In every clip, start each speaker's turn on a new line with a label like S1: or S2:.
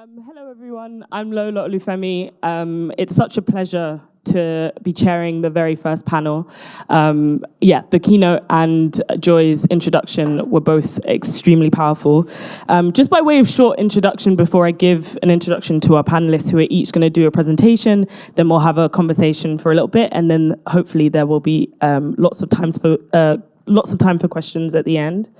S1: Hello, everyone. I'm Lola Olufemi. It's such a pleasure to be chairing the very first panel. The keynote and Joy's introduction were both extremely powerful. Just by way of short introduction, before I give an introduction to our panelists who are each going to do a presentation, then we'll have a conversation for a little bit, and then hopefully there will be lots of time for questions at the end.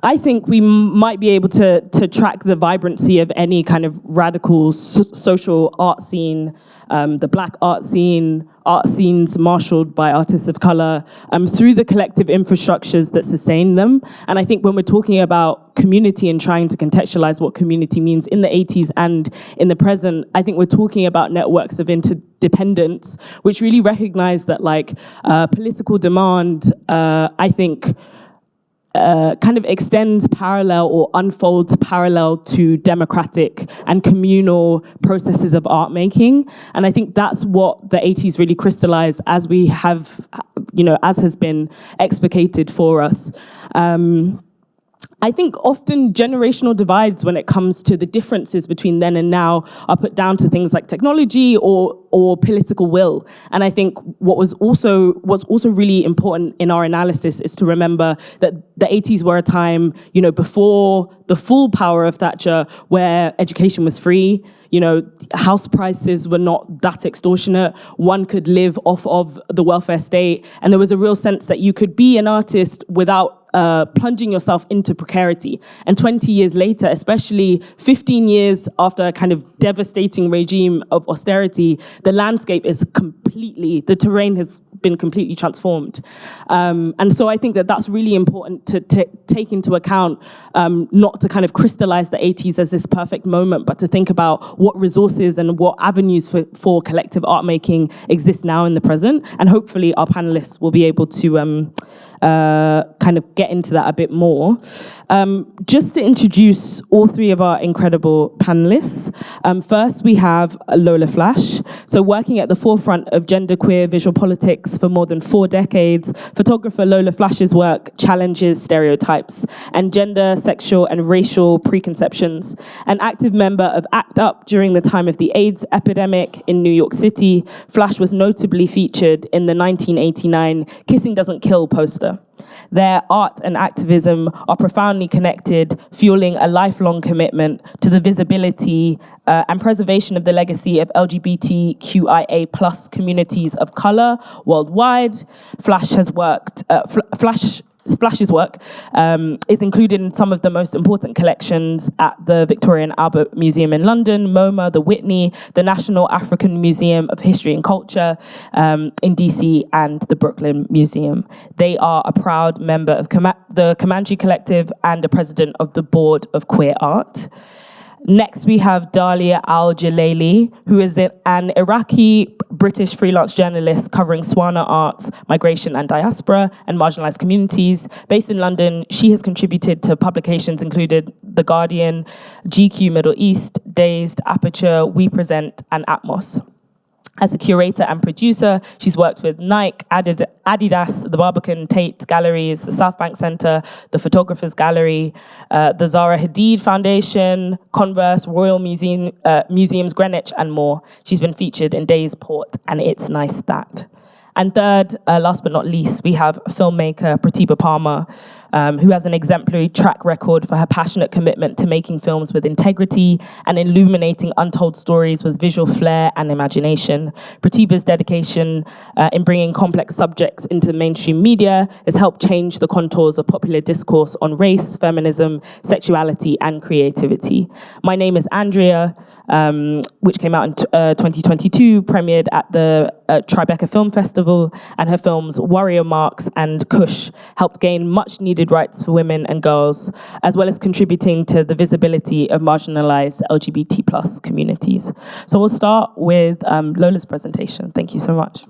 S1: I think we might be able to track the vibrancy of any kind of radical social art scene, the Black art scenes marshaled by artists of color, through the collective infrastructures that sustain them. And I think when we're talking about community and trying to contextualize what community means in the 80s and in the present, I think we're talking about networks of interdependence, which really recognize that political demand, I think, kind of extends parallel or unfolds parallel to democratic and communal processes of art making. And I think that's what the 80s really crystallized, as we have, as has been explicated for us. I think often generational divides when it comes to the differences between then and now are put down to things like technology or political will. And I think what's also really important in our analysis is to remember that the 80s were a time, before the full power of Thatcher, where education was free, house prices were not that extortionate. One could live off of the welfare state. And there was a real sense that you could be an artist without plunging yourself into precarity. And 20 years later, especially 15 years after a kind of devastating regime of austerity, the landscape is the terrain has been completely transformed. And so I think that that's really important to take into account, not to kind of crystallize the 80s as this perfect moment, but to think about what resources and what avenues for collective art making exist now in the present. And hopefully our panelists will be able to kind of get into that a bit more. Just to introduce all three of our incredible panelists. First, we have Lola Flash. So working at the forefront of genderqueer visual politics for more than 4 decades, photographer Lola Flash's work challenges stereotypes and gender, sexual, and racial preconceptions. An active member of ACT UP during the time of the AIDS epidemic in New York City, Flash was notably featured in the 1989 Kissing Doesn't Kill poster. Their art and activism are profoundly connected, fueling a lifelong commitment to the visibility and preservation of the legacy of LGBTQIA+ communities of color worldwide. Flash's work is included in some of the most important collections at the Victoria and Albert Museum in London, MoMA, the Whitney, the National African Museum of History and Culture in DC, and the Brooklyn Museum. They are a proud member of the Comanche Collective and a president of the Board of Queer Art. Next, we have Dalia Al-Jalali, who is an Iraqi-British freelance journalist covering Swana arts, migration and diaspora, and marginalized communities. Based in London, she has contributed to publications including The Guardian, GQ Middle East, Dazed, Aperture, We Present, and Atmos. As a curator and producer, she's worked with Nike, Adidas, the Barbican Tate Galleries, the South Bank Centre, the Photographers Gallery, the Zara Hadid Foundation, Converse, Royal Museums, Greenwich, and more. She's been featured in Day's Port and It's Nice That. And third, last but not least, we have filmmaker Pratibha Palmer, who has an exemplary track record for her passionate commitment to making films with integrity and illuminating untold stories with visual flair and imagination. Pratibha's dedication in bringing complex subjects into mainstream media has helped change the contours of popular discourse on race, feminism, sexuality, and creativity. My Name is Andrea, which came out in 2022, premiered at the Tribeca Film Festival, and her films Warrior Marks and Kush helped gain much needed rights for women and girls, as well as contributing to the visibility of marginalized LGBT+ communities. So we'll start with Lola's presentation. Thank you so much.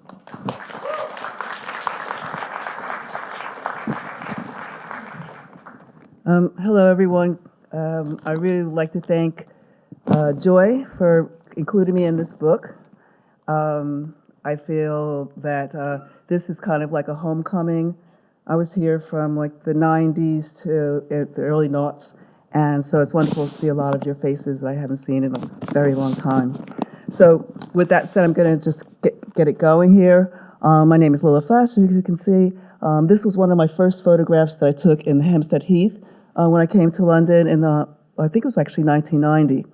S2: Hello, everyone. I really would like to thank Joy for including me in this book. I feel that this is kind of like a homecoming. I was here from like the 90s to the early noughts, And so it's wonderful to see a lot of your faces that I haven't seen in a very long time. So with that said, I'm going to just get it going here. My name is Lila Flash, as you can see. This was one of my first photographs that I took in Hampstead Heath when I came to London in, I think it was actually 1990.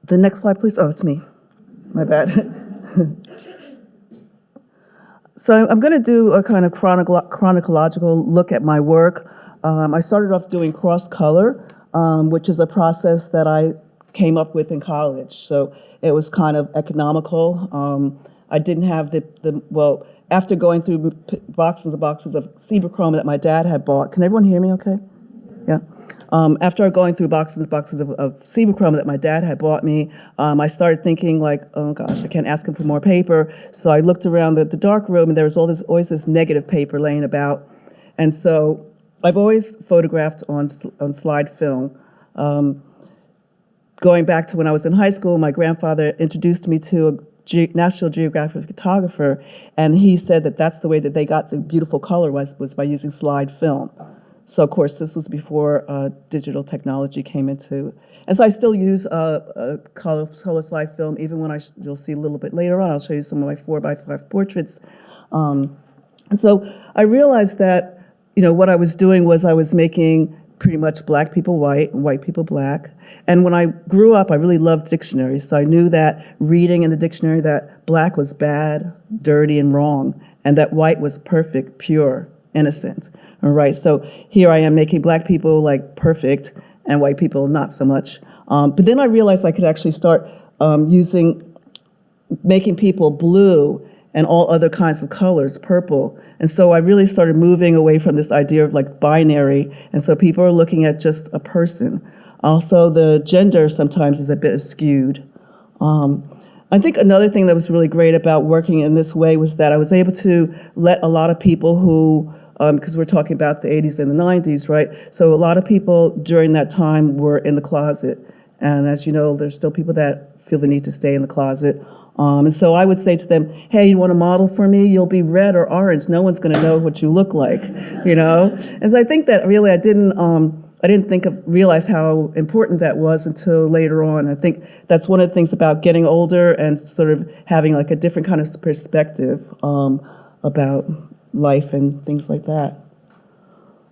S2: The next slide, please. Oh, that's me. My bad. So I'm going to do a kind of chronological look at my work. I started off doing cross-color, which is a process that I came up with in college. So it was kind of economical. I didn't have well, after going through boxes and boxes of Chrome that my dad had bought. Can everyone hear me okay? Yeah. After going through boxes and boxes of Chrome that my dad had bought me, I started thinking like, oh gosh, I can't ask him for more paper. So I looked around the dark room, and there was always this negative paper laying about. And so I've always photographed on slide film. Going back to when I was in high school, my grandfather introduced me to a National Geographic photographer, and he said that that's the way that they got the beautiful color was by using slide film. So, of course, this was before digital technology came into. And so I still use color slide film, even when you'll see a little bit later on, I'll show you some of my 4x5 portraits. And so I realized that, what I was doing was I was making pretty much black people white and white people black. And when I grew up, I really loved dictionaries. So I knew that reading in the dictionary that black was bad, dirty, and wrong, and that white was perfect, pure, innocent. All right, so here I am making black people like perfect and white people not so much. But then I realized I could actually start making people blue and all other kinds of colors, purple. And so I really started moving away from this idea of like binary. And so people are looking at just a person. Also, the gender sometimes is a bit skewed. I think another thing that was really great about working in this way was that I was able to let a lot of people who, because we're talking about the 80s and the 90s, right? So a lot of people during that time were in the closet. And as you know, there's still people that feel the need to stay in the closet. And so I would say to them, hey, you want to model for me? You'll be red or orange. No one's going to know what you look like, And so I think that really I didn't realize how important that was until later on. I think that's one of the things about getting older and sort of having like a different kind of perspective about life and things like that.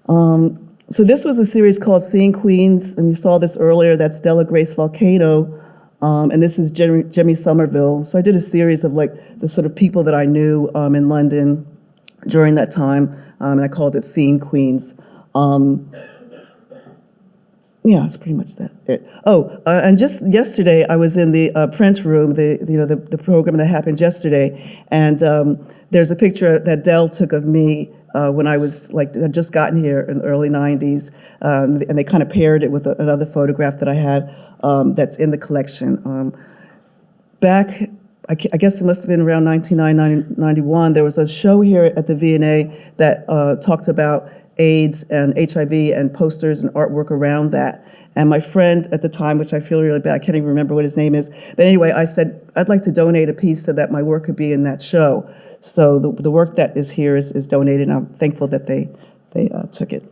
S2: So this was a series called Seeing Queens, and you saw this earlier. That's Stella Grace Volcano. And this is Jimmy Somerville. So I did a series of like the sort of people that I knew in London during that time, and I called it Seeing Queens. Yeah, that's pretty much it. Oh, and just yesterday I was in the print room, the program that happened yesterday, and there's a picture that Dell took of me when I was had just gotten here in the early 90s, and they kind of paired it with another photograph that I had that's in the collection. Back, I guess it must have been around 1991, there was a show here at the V&A that talked about AIDS and HIV and posters and artwork around that. And my friend at the time, which I feel really bad, I can't even remember what his name is, but anyway, I said, I'd like to donate a piece so that my work could be in that show. So the work that is here is donated, and I'm thankful that they took it.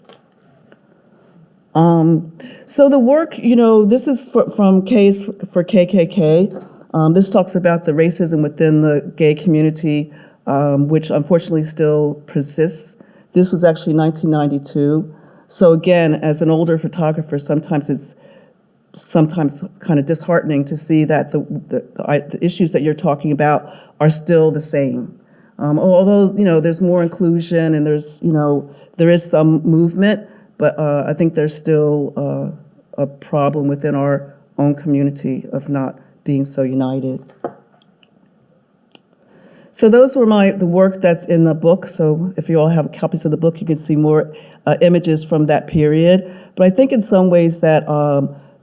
S2: So the work, this is from K's for KKK. This talks about the racism within the gay community, which unfortunately still persists. This was actually 1992. So again, as an older photographer, sometimes it's kind of disheartening to see that the issues that you're talking about are still the same. Although, there's more inclusion and there is some movement, but I think there's still a problem within our own community of not being so united. So those were the work that's in the book. So if you all have copies of the book, you can see more images from that period. But I think in some ways that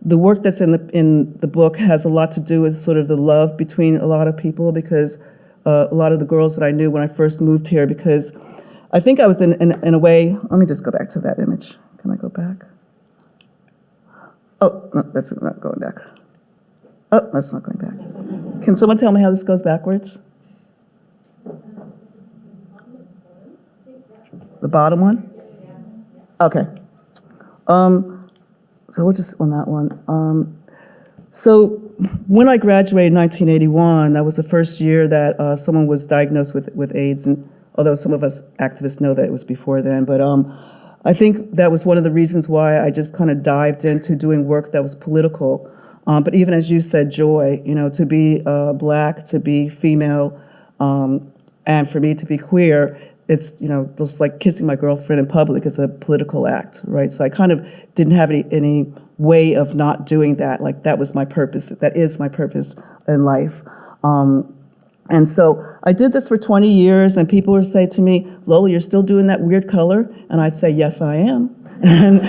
S2: the work that's in the book has a lot to do with sort of the love between a lot of people, because a lot of the girls that I knew when I first moved here, because I think I was in a way, let me just go back to that image. Can I go back? Oh, no, that's not going back. Oh, that's not going back. Can someone tell me how this goes backwards? The bottom one? Okay. So we'll just on that one. So when I graduated in 1981, that was the first year that someone was diagnosed with AIDS, and although some of us activists know that it was before then, but I think that was one of the reasons why I just kind of dived into doing work that was political. But even as you said, Joy, to be Black, to be female, and for me to be queer, it's, just like kissing my girlfriend in public is a political act, right? So I kind of didn't have any way of not doing that. Like, that was my purpose. That is my purpose in life. And so I did this for 20 years, and people would say to me, Lola, you're still doing that weird color? And I'd say, yes, I am. And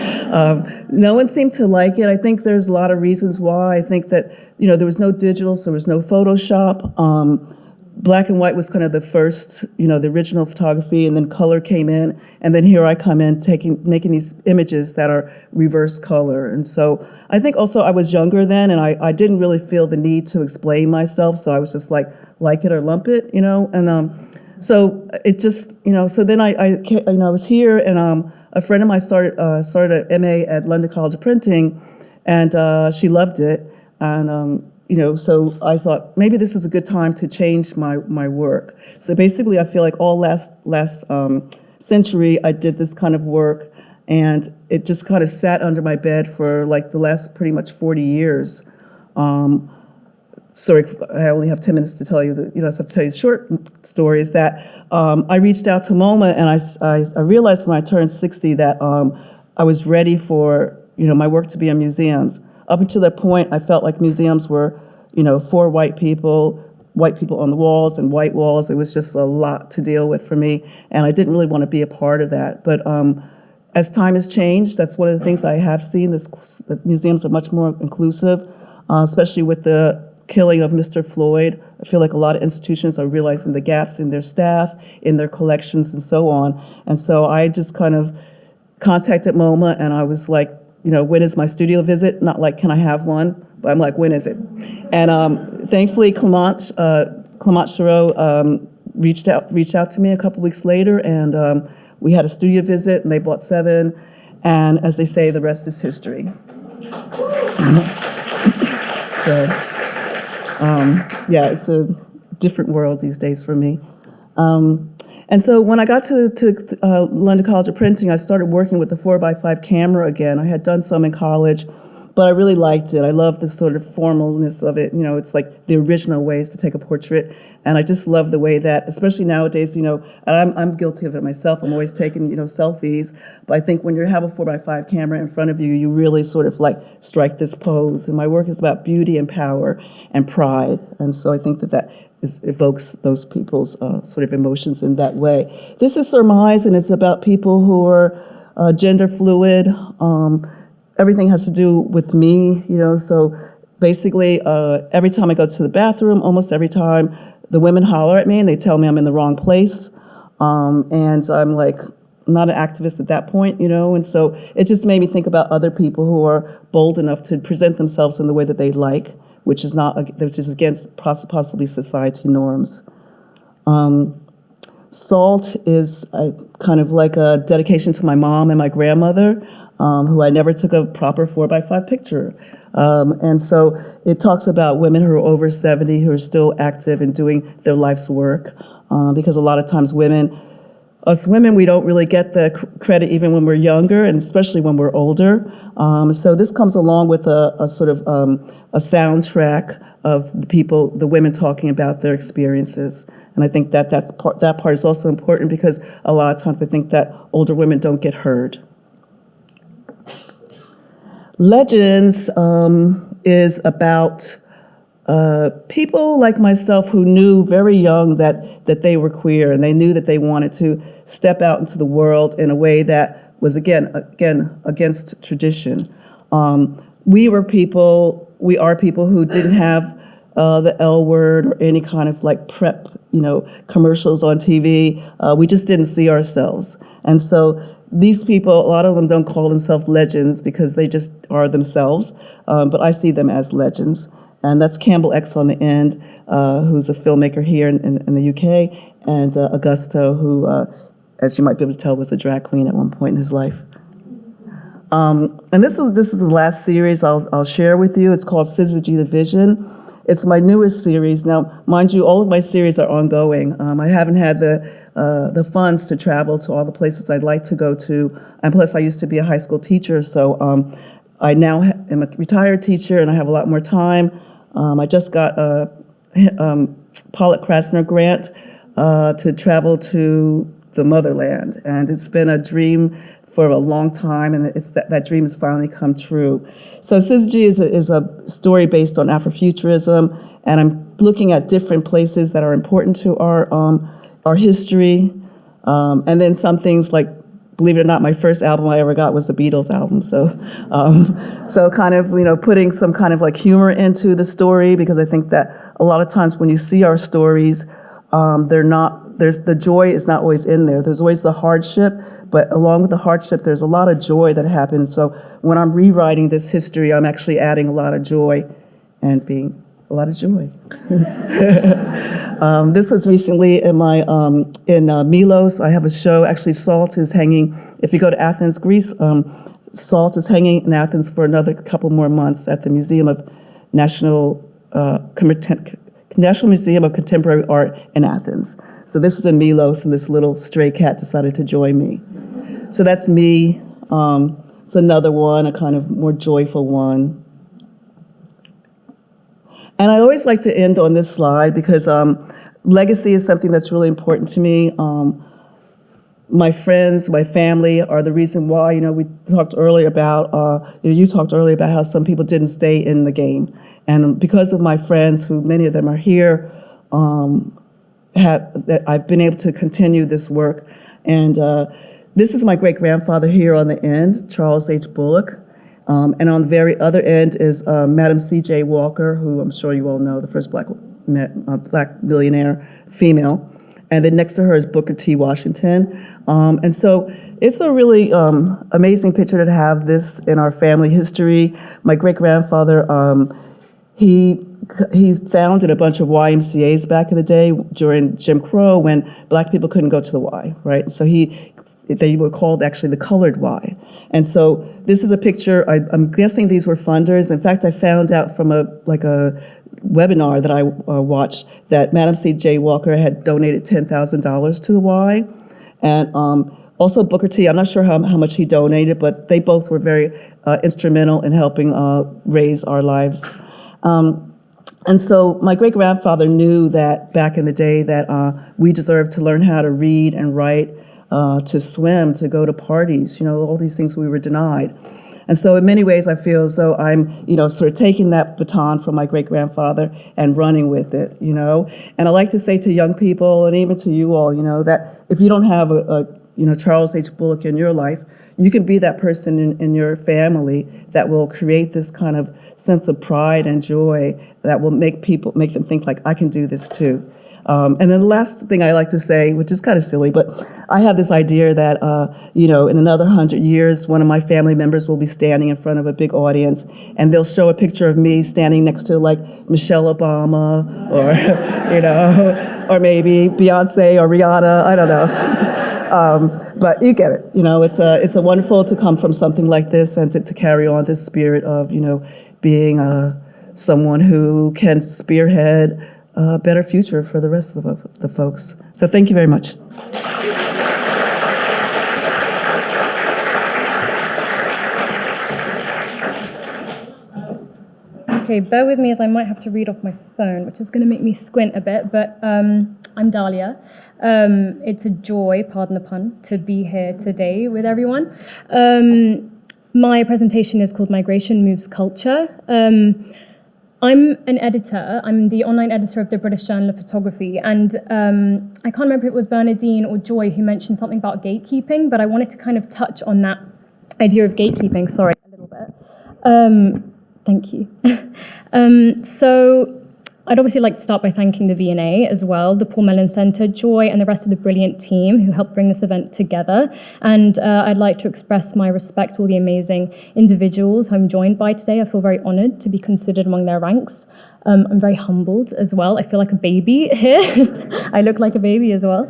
S2: no one seemed to like it. I think there's a lot of reasons why. I think that, there was no digital, so there was no Photoshop. Black and white was kind of the first, the original photography, and then color came in, and then here I come in making these images that are reverse color. And so I think also I was younger then, and I didn't really feel the need to explain myself, so I was just like it or lump it, and so it just, so then I was here, and a friend of mine started an MA at London College of Printing, and she loved it, and so I thought maybe this is a good time to change my work. So basically, I feel like all last century I did this kind of work, and it just kind of sat under my bed for like the last pretty much 40 years. Sorry, I only have 10 minutes to tell you I have to tell you the short story. Is that I reached out to MoMA, and I realized when I turned 60 that I was ready for my work to be in museums. Up until that point, I felt like museums were, for white people on the walls and white walls. It was just a lot to deal with for me, and I didn't really want to be a part of that. But as time has changed, that's one of the things I have seen. That museums are much more inclusive, especially with the killing of Mr. Floyd. I feel like a lot of institutions are realizing the gaps in their staff, in their collections, and so on. And so I just kind of contacted MoMA, and I was like, when is my studio visit? Not like, can I have one? But I'm like, when is it? And thankfully, Clement Chereau reached out to me a couple weeks later, and we had a studio visit, and they bought 7. And as they say, the rest is history. So, yeah, it's a different world these days for me. And so when I got to London College of Printing, I started working with the 4x5 camera again. I had done some in college, but I really liked it. I love the sort of formalness of it. It's like the original ways to take a portrait. And I just love the way that, especially nowadays, and I'm guilty of it myself. I'm always taking, selfies. But I think when you have a 4x5 camera in front of you, you really sort of like strike this pose. And my work is about beauty and power and pride. And so I think that evokes those people's sort of emotions in that way. This is Surmise, and it's about people who are gender fluid. Everything has to do with me, so basically every time I go to the bathroom, almost every time, the women holler at me and they tell me I'm in the wrong place. And I'm like, not an activist at that point, and so it just made me think about other people who are bold enough to present themselves in the way that they like, which is against possibly society norms. Salt is kind of like a dedication to my mom and my grandmother, who I never took a proper 4x5 picture. And so it talks about women who are over 70 who are still active and doing their life's work, because a lot of times us women, we don't really get the credit even when we're younger, and especially when we're older. So this comes along with a sort of a soundtrack of the women talking about their experiences. And I think that part is also important, because a lot of times I think that older women don't get heard. Legends is about people like myself who knew very young that they were queer, and they knew that they wanted to step out into the world in a way that was again against tradition. We are people who didn't have the L word or any kind of like prep, commercials on TV. We just didn't see ourselves. And so these people, a lot of them don't call themselves legends because they just are themselves, but I see them as legends. And that's Campbell X on the end, who's a filmmaker here in the UK, and Augusto, who, as you might be able to tell, was a drag queen at one point in his life. And this is the last series I'll share with you. It's called Syzygy the Vision. It's my newest series. Now, mind you, all of my series are ongoing. I haven't had the funds to travel to all the places I'd like to go to. And plus, I used to be a high school teacher, so I now am a retired teacher and I have a lot more time. I just got a Pollock Krasner grant to travel to the motherland. And it's been a dream for a long time, and it's that dream has finally come true. So Syzygy is a story based on Afrofuturism, and I'm looking at different places that are important to our history. And then some things like, believe it or not, my first album I ever got was the Beatles album. So, so kind of, putting some kind of like humor into the story, because I think that a lot of times when you see our stories, the joy is not always in there. There's always the hardship, but along with the hardship, there's a lot of joy that happens. So when I'm rewriting this history, I'm actually adding a lot of joy and being a lot of joy. This was recently in Milos. I have a show. Actually, Salt is hanging. If you go to Athens, Greece, Salt is hanging in Athens for another couple more months at the National Museum of Contemporary Art in Athens. So this was in Milos, and this little stray cat decided to join me. So that's me. It's another one, a kind of more joyful one. And I always like to end on this slide because legacy is something that's really important to me. My friends, my family are the reason why, we talked earlier about, you talked earlier about how some people didn't stay in the game. And because of my friends, who many of them are here, I've been able to continue this work. And this is my great-grandfather here on the end, Charles H. Bullock. And on the very other end is Madam C.J. Walker, who I'm sure you all know, the first black millionaire female. And then next to her is Booker T. Washington. And so it's a really amazing picture to have this in our family history. My great-grandfather, he founded a bunch of YMCAs back in the day during Jim Crow, when black people couldn't go to the Y, right? So they were called actually the Colored Y. And so this is a picture, I'm guessing these were funders. In fact, I found out from a webinar that I watched that Madam C.J. Walker had donated $10,000 to the Y. And also Booker T, I'm not sure how much he donated, but they both were very instrumental in helping raise our lives. And so my great-grandfather knew that back in the day that we deserved to learn how to read and write, to swim, to go to parties, all these things we were denied. And so in many ways, I feel as though I'm, sort of taking that baton from my great-grandfather and running with it, And I like to say to young people, and even to you all, that if you don't have a Charles H. Bullock in your life, you can be that person in your family that will create this kind of sense of pride and joy that will make them think like, I can do this too. And then the last thing I like to say, which is kind of silly, but I have this idea that, in another 100 years, one of my family members will be standing in front of a big audience, and they'll show a picture of me standing next to like Michelle Obama, or, or maybe Beyonce or Rihanna, I don't know. But you get it, it's a wonderful to come from something like this and to carry on this spirit of, being someone who can spearhead a better future for the rest of the folks. So thank you very much.
S3: Okay, bear with me as I might have to read off my phone, which is going to make me squint a bit, but I'm Dahlia. It's a joy, pardon the pun, to be here today with everyone. My presentation is called Migration Moves Culture. I'm an editor. I'm the online editor of the British Journal of Photography, and I can't remember if it was Bernadine or Joy who mentioned something about gatekeeping, but I wanted to kind of touch on that idea of gatekeeping, a little bit. Thank you. So I'd obviously like to start by thanking the V&A as well, the Paul Mellon Centre, Joy, and the rest of the brilliant team who helped bring this event together. And I'd like to express my respect to all the amazing individuals who I'm joined by today. I feel very honoured to be considered among their ranks. I'm very humbled as well. I feel like a baby here. I look like a baby as well.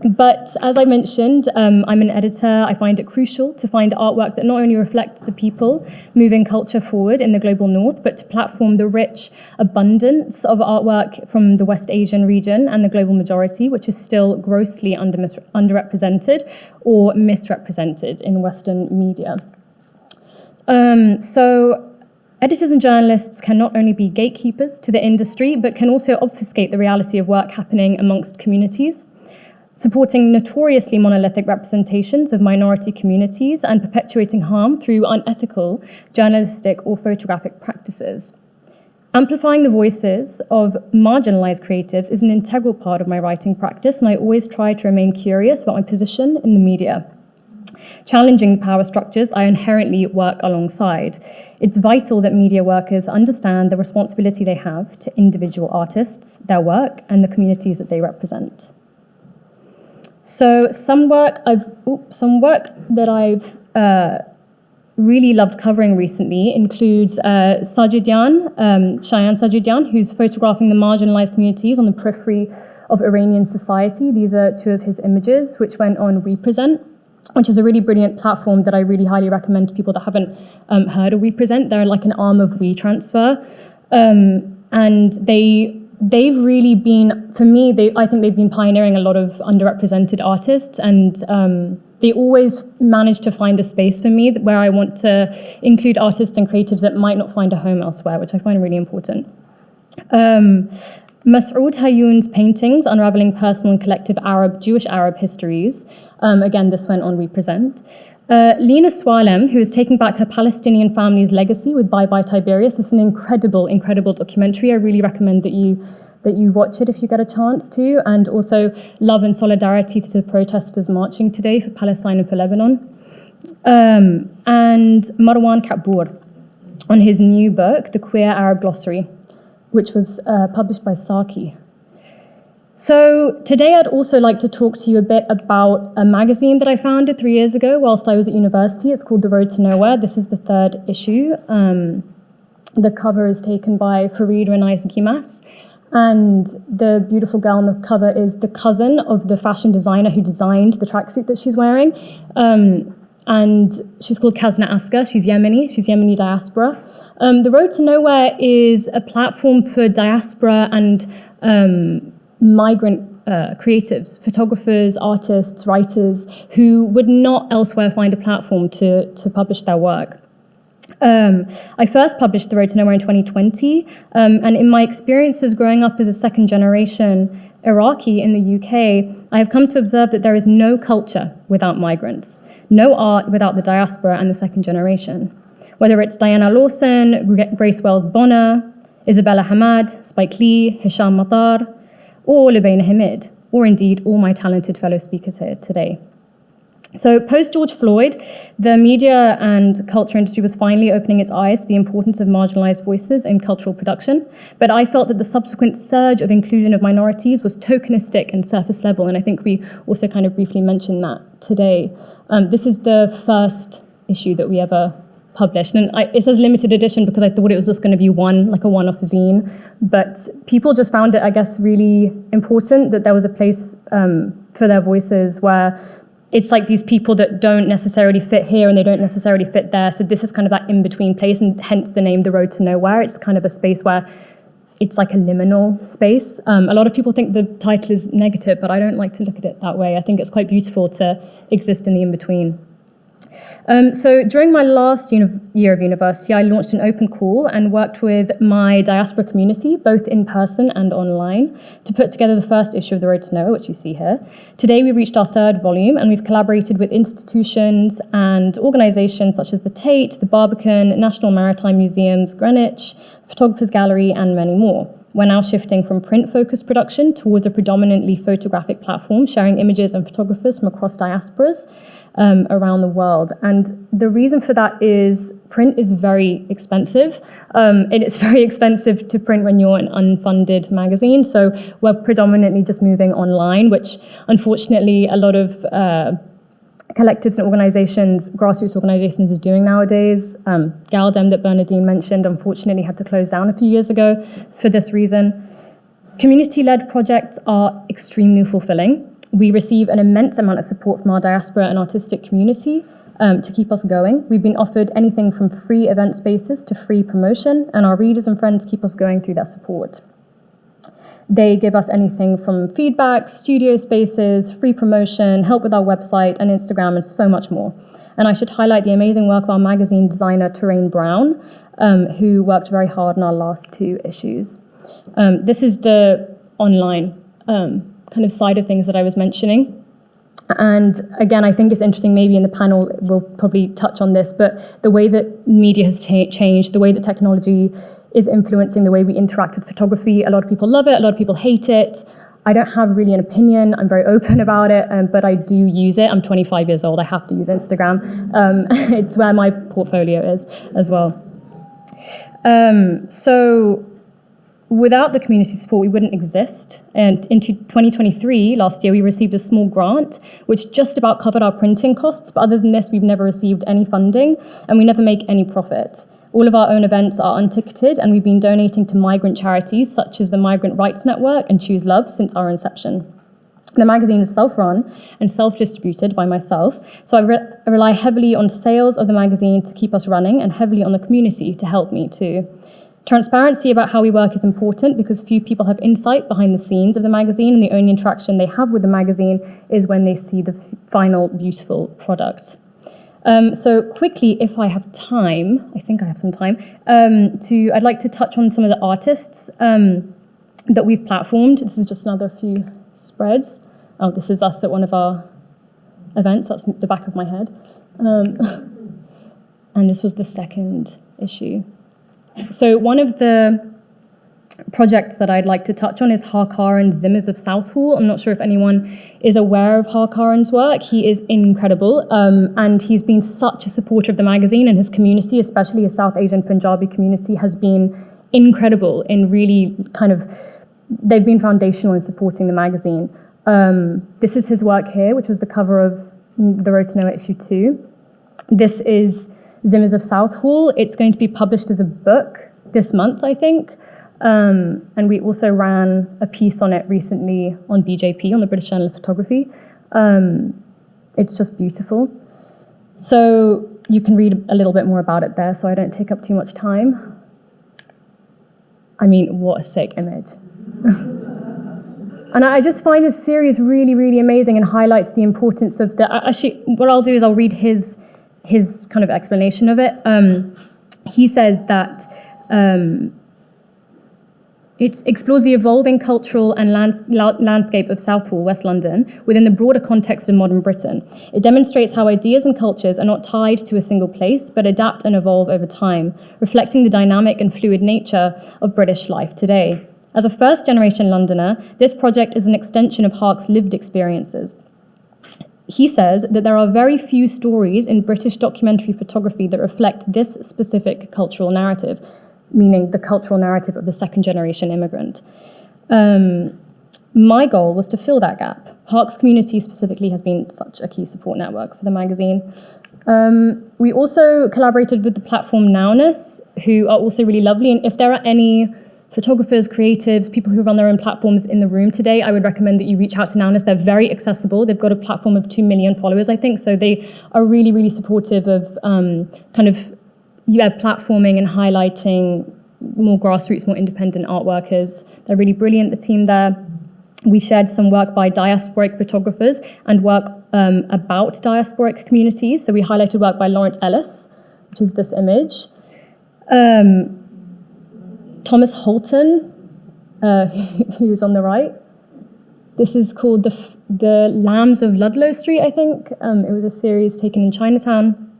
S3: But as I mentioned, I'm an editor. I find it crucial to find artwork that not only reflects the people moving culture forward in the global north, but to platform the rich abundance of artwork from the West Asian region and the global majority, which is still grossly underrepresented or misrepresented in Western media. So editors and journalists can not only be gatekeepers to the industry, but can also obfuscate the reality of work happening amongst communities, supporting notoriously monolithic representations of minority communities and perpetuating harm through unethical journalistic or photographic practices. Amplifying the voices of marginalized creatives is an integral part of my writing practice, and I always try to remain curious about my position in the media. Challenging the power structures I inherently work alongside. It's vital that media workers understand the responsibility they have to individual artists, their work, and the communities that they represent. So some work that I've really loved covering recently includes Cheyenne Sajidian, who's photographing the marginalized communities on the periphery of Iranian society. These are two of his images, which went on Represent, which is a really brilliant platform that I really highly recommend to people that haven't heard of Represent. They're like an arm of WeTransfer. And they've really been, for me, I think they've been pioneering a lot of underrepresented artists, and they always manage to find a space for me where I want to include artists and creatives that might not find a home elsewhere, which I find really important. Mas'ud Hayoun's paintings, Unraveling Personal and Collective Jewish Arab Histories. Again, this went on Represent. Lina Swalem, who is taking back her Palestinian family's legacy with Bye Bye Tiberius. It's an incredible, incredible documentary. I really recommend that you watch it if you get a chance to, and also love and solidarity to the protesters marching today for Palestine and for Lebanon. And Marwan Kapoor on his new book, The Queer Arab Glossary, which was published by Saki. So today I'd also like to talk to you a bit about a magazine that I founded 3 years ago whilst I was at university. It's called The Road to Nowhere. This is the 3rd issue. The cover is taken by Farid Renais Gimas, and the beautiful girl on the cover is the cousin of the fashion designer who designed the tracksuit that she's wearing. And she's called Kazna Asker. She's Yemeni diaspora. The Road to Nowhere is a platform for diaspora and migrant creatives, photographers, artists, writers, who would not elsewhere find a platform to publish their work. I first published The Road to Nowhere in 2020, and in my experiences growing up as a second generation Iraqi in the UK, I have come to observe that there is no culture without migrants, no art without the diaspora and the second generation. Whether it's Diana Lawson, Grace Wells Bonner, Isabella Hamad, Spike Lee, Hisham Matar, or Lubaina Hamid, or indeed all my talented fellow speakers here today. So post-George Floyd, the media and culture industry was finally opening its eyes to the importance of marginalized voices in cultural production, but I felt that the subsequent surge of inclusion of minorities was tokenistic and surface level, and I think we also kind of briefly mentioned that today. This is the first issue that we ever published, and it says limited edition because I thought it was just going to be a one-off zine, but people just found it, I guess, really important that there was a place for their voices where it's like these people that don't necessarily fit here and they don't necessarily fit there, so this is kind of that in-between place, and hence the name The Road to Nowhere. It's kind of a space where it's like a liminal space. A lot of people think the title is negative, but I don't like to look at it that way. I think it's quite beautiful to exist in the in-between. So during my last year of university, I launched an open call and worked with my diaspora community, both in person and online, to put together the first issue of The Road to Nowhere, which you see here. Today we reached our 3rd volume, and we've collaborated with institutions and organizations such as the Tate, the Barbican, National Maritime Museums, Greenwich, Photographers Gallery, and many more. We're now shifting from print-focused production towards a predominantly photographic platform, sharing images and photographers from across diasporas around the world. And the reason for that is print is very expensive. And it's very expensive to print when you're an unfunded magazine. So we're predominantly just moving online, which unfortunately a lot of collectives and organizations, grassroots organizations, are doing nowadays. Galdem that Bernadine mentioned, unfortunately had to close down a few years ago for this reason. Community-led projects are extremely fulfilling. We receive an immense amount of support from our diaspora and artistic community to keep us going. We've been offered anything from free event spaces to free promotion, and our readers and friends keep us going through that support. They give us anything from feedback, studio spaces, free promotion, help with our website and Instagram, and so much more. And I should highlight the amazing work of our magazine designer, Terrain Brown, who worked very hard on our last 2 issues. This is the online kind of side of things that I was mentioning. And again, I think it's interesting, maybe in the panel we'll probably touch on this, but the way that media has changed, the way that technology is influencing the way we interact with photography. A lot of people love it, a lot of people hate it. I don't have really an opinion, I'm very open about it, but I do use it. I'm 25 years old, I have to use Instagram. It's where my portfolio is as well. So without the community support, we wouldn't exist. And in 2023, last year, we received a small grant, which just about covered our printing costs. But other than this, we've never received any funding, and we never make any profit. All of our own events are unticketed, and we've been donating to migrant charities such as the Migrant Rights Network and Choose Love since our inception. The magazine is self-run and self-distributed by myself, so I rely heavily on sales of the magazine to keep us running and heavily on the community to help me too. Transparency about how we work is important because few people have insight behind the scenes of the magazine, and the only interaction they have with the magazine is when they see the final beautiful product. So quickly, if I have time, I think I have some time, I'd like to touch on some of the artists that we've platformed. This is just another few spreads. Oh, this is us at one of our events. That's the back of my head. And this was the second issue. So one of the projects that I'd like to touch on is Harkaran's Zimmers of Southall. I'm not sure if anyone is aware of Harkaran's work. He is incredible, and he's been such a supporter of the magazine, and his community, especially his South Asian Punjabi community, has been incredible in really they've been foundational in supporting the magazine. This is his work here, which was the cover of the Road to Nowhere issue 2. This is Zimmers of Southall. It's going to be published as a book this month, I think. And we also ran a piece on it recently on BJP, on the British Journal of Photography. It's just beautiful. So you can read a little bit more about it there, so I don't take up too much time. I mean, what a sick image. And I just find this series really, really amazing and highlights the importance of actually, what I'll do is I'll read his kind of explanation of it. He says that it explores the evolving cultural and landscape of Southall, West London, within the broader context of modern Britain. It demonstrates how ideas and cultures are not tied to a single place, but adapt and evolve over time, reflecting the dynamic and fluid nature of British life today. As a first-generation Londoner, this project is an extension of Hark's lived experiences. He says that there are very few stories in British documentary photography that reflect this specific cultural narrative, meaning the cultural narrative of the second-generation immigrant. My goal was to fill that gap. Hark's community specifically has been such a key support network for the magazine. We also collaborated with the platform Nowness, who are also really lovely, and if there are any photographers, creatives, people who run their own platforms in the room today, I would recommend that you reach out to Nowness. They're very accessible. They've got a platform of 2 million followers, I think, so they are really, really supportive of platforming and highlighting more grassroots, more independent art workers. They're really brilliant, the team there. We shared some work by diasporic photographers and work about diasporic communities. So we highlighted work by Lawrence Ellis, which is this image. Thomas Holton, who's on the right. This is called the Lambs of Ludlow Street, I think. It was a series taken in Chinatown.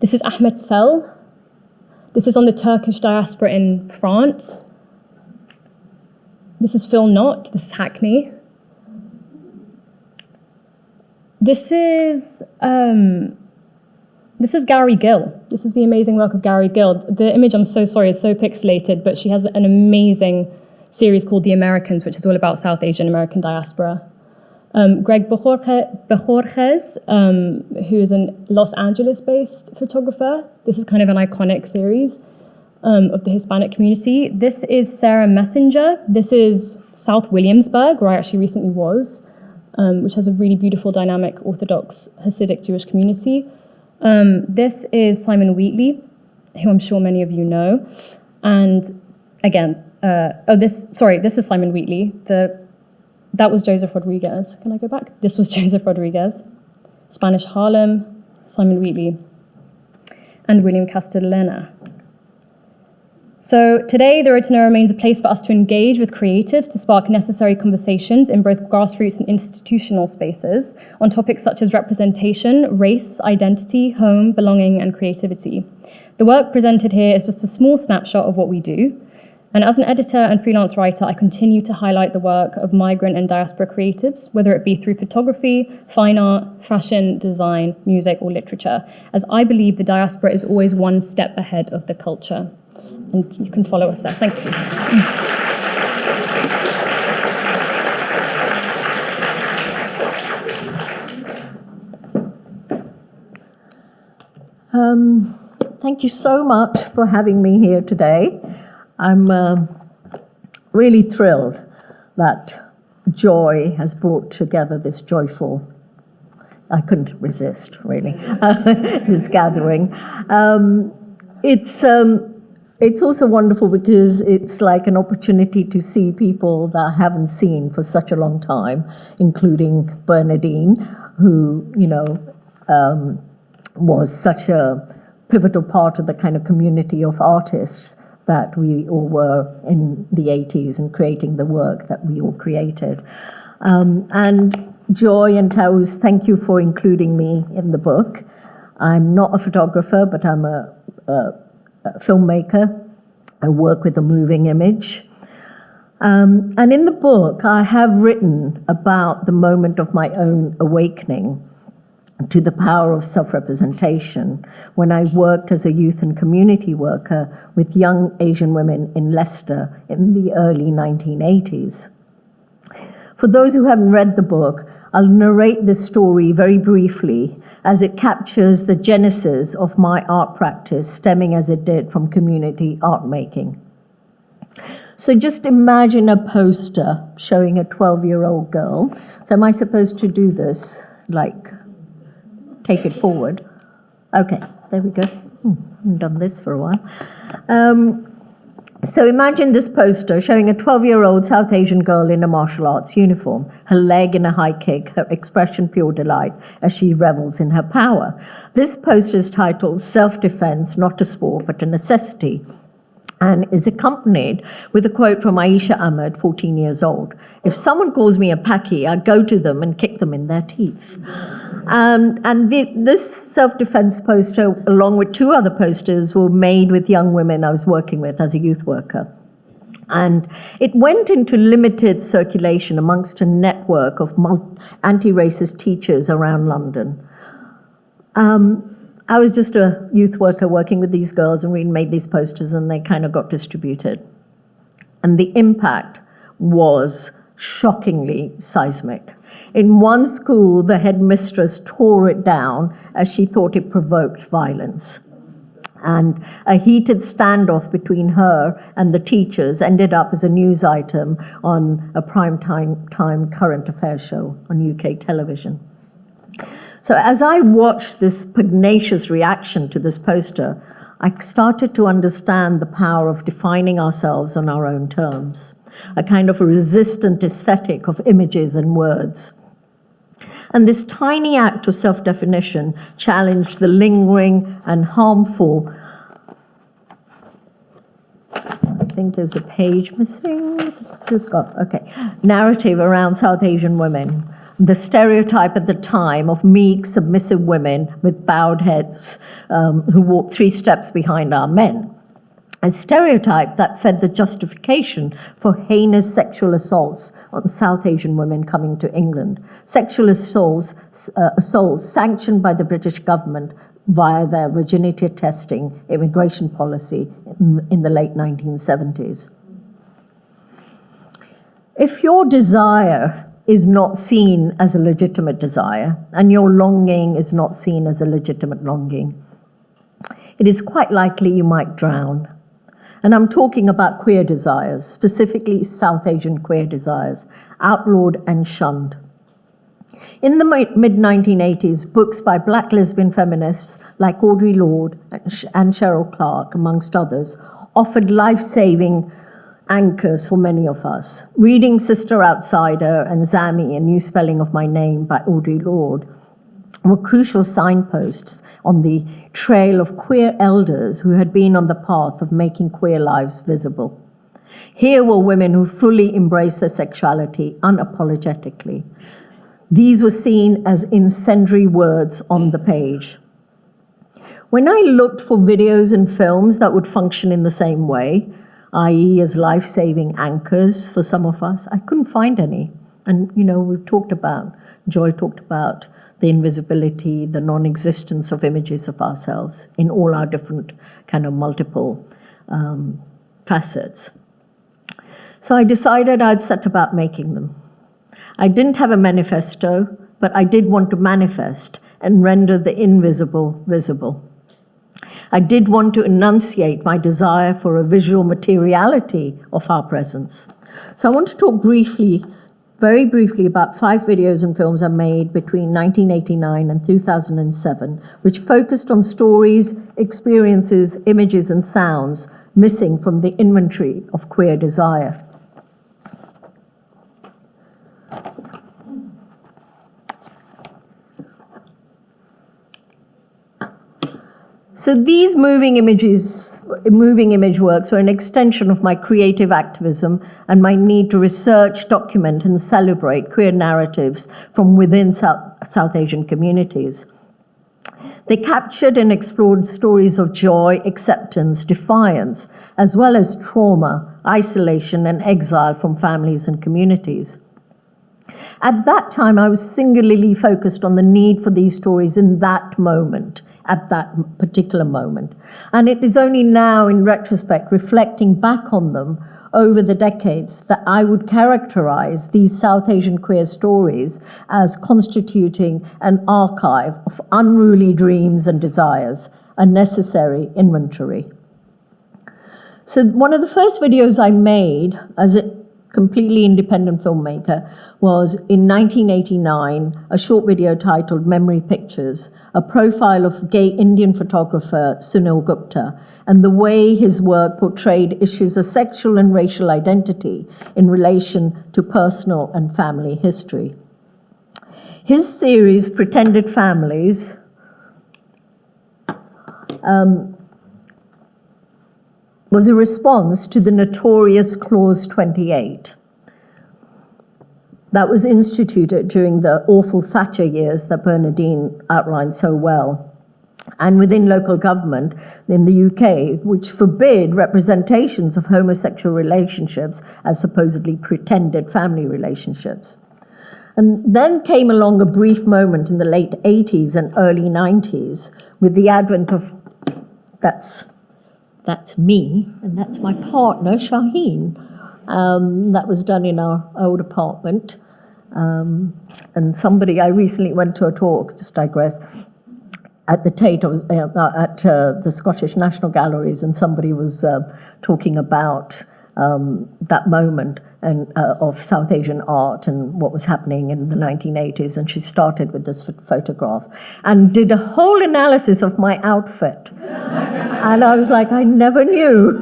S3: This is Ahmed Sel. This is on the Turkish diaspora in France. This is Phil Knott. This is Hackney. This is Gary Gill. This is the amazing work of Gary Gill. The image, I'm so sorry, is so pixelated, but she has an amazing series called The Americans, which is all about South Asian American diaspora. Greg Bejorges, who is a Los Angeles-based photographer. This is kind of an iconic series of the Hispanic community. This is Sarah Messenger. This is South Williamsburg, where I actually recently was. which has a really beautiful, dynamic, Orthodox Hasidic Jewish community. This is Simon Wheatley, who I'm sure many of you know. And again, this is Simon Wheatley. That was Joseph Rodriguez. Can I go back? This was Joseph Rodriguez. Spanish Harlem, Simon Wheatley, and William Castellana. So today, the Rotenera remains a place for us to engage with creatives to spark necessary conversations in both grassroots and institutional spaces on topics such as representation, race, identity, home, belonging, and creativity. The work presented here is just a small snapshot of what we do. And as an editor and freelance writer, I continue to highlight the work of migrant and diaspora creatives, whether it be through photography, fine art, fashion, design, music, or literature, as I believe the diaspora is always one step ahead of the culture. And you can follow us there. Thank you.
S4: Thank you so much for having me here today. I'm really thrilled that Joy has brought together this joyful, I couldn't resist, really, this gathering. It's also wonderful because it's like an opportunity to see people that I haven't seen for such a long time, including Bernadine, who, was such a pivotal part of the kind of community of artists that we all were in the 80s and creating the work that we all created. And Joy and Taus, thank you for including me in the book. I'm not a photographer, but I'm a filmmaker. I work with a moving image. And in the book, I have written about the moment of my own awakening to the power of self-representation when I worked as a youth and community worker with young Asian women in Leicester in the early 1980s. For those who haven't read the book, I'll narrate this story very briefly as it captures the genesis of my art practice, stemming as it did from community art making. So just imagine a poster showing a 12-year-old girl. So am I supposed to do this, take it forward? Okay, there we go. I haven't done this for a while. So imagine this poster showing a 12-year-old South Asian girl in a martial arts uniform, her leg in a high kick, her expression pure delight as she revels in her power. This poster is titled Self-Defense, Not a Sport, but a Necessity, and is accompanied with a quote from Aisha Ahmed, 14 years old. If someone calls me a Paki, I go to them and kick them in their teeth. This self-defense poster, along with two other posters, were made with young women I was working with as a youth worker. And it went into limited circulation amongst a network of anti-racist teachers around London. I was just a youth worker working with these girls, and we made these posters, and they kind of got distributed. And the impact was shockingly seismic. In one school, the headmistress tore it down as she thought it provoked violence. And a heated standoff between her and the teachers ended up as a news item on a primetime current affairs show on UK television. So as I watched this pugnacious reaction to this poster, I started to understand the power of defining ourselves on our own terms, a kind of a resistant aesthetic of images and words. And this tiny act of self-definition challenged the lingering and harmful, I think there's a page missing, narrative around South Asian women. The stereotype at the time of meek, submissive women with bowed heads who walk 3 steps behind our men. A stereotype that fed the justification for heinous sexual assaults on South Asian women coming to England. Sexual assaults sanctioned by the British government via their virginity testing immigration policy in the late 1970s. If your desire is not seen as a legitimate desire, and your longing is not seen as a legitimate longing, it is quite likely you might drown. And I'm talking about queer desires, specifically South Asian queer desires, outlawed and shunned. In the mid-1980s, books by Black lesbian feminists like Audre Lorde and Cheryl Clarke, amongst others, offered life-saving anchors for many of us. Reading Sister Outsider and Zami, A New Spelling of My Name by Audre Lorde, were crucial signposts on the trail of queer elders who had been on the path of making queer lives visible. Here were women who fully embraced their sexuality unapologetically. These were seen as incendiary words on the page. When I looked for videos and films that would function in the same way, i.e. as life-saving anchors for some of us, I couldn't find any. And, we've talked about, Joy talked about the invisibility, the non-existence of images of ourselves in all our different kind of multiple facets. So I decided I'd set about making them. I didn't have a manifesto, but I did want to manifest and render the invisible visible. I did want to enunciate my desire for a visual materiality of our presence. So I want to talk very briefly, about 5 videos and films I made between 1989 and 2007, which focused on stories, experiences, images, and sounds missing from the inventory of queer desire. So these moving image works were an extension of my creative activism and my need to research, document, and celebrate queer narratives from within South Asian communities. They captured and explored stories of joy, acceptance, defiance, as well as trauma, isolation, and exile from families and communities. At that time, I was singularly focused on the need for these stories in that moment, at that particular moment. And it is only now, in retrospect, reflecting back on them over the decades, that I would characterize these South Asian queer stories as constituting an archive of unruly dreams and desires, a necessary inventory. So one of the first videos I made as a completely independent filmmaker was in 1989, a short video titled Memory Pictures, a profile of gay Indian photographer Sunil Gupta and the way his work portrayed issues of sexual and racial identity in relation to personal and family history. His series, Pretended Families, was a response to the notorious Clause 28 that was instituted during the awful Thatcher years that Bernardine outlined so well, and within local government in the UK, which forbid representations of homosexual relationships as supposedly pretended family relationships. And then came along a brief moment in the late 80s and early 90s with the advent of, that's me, and that's my partner, Shaheen. That was done in our old apartment. And somebody, I recently went to a talk, just digress, at the Tate, I was at the Scottish National Galleries, and somebody was talking about that moment and of South Asian art and what was happening in the 1980s, and she started with this photograph and did a whole analysis of my outfit. And I was like, I never knew.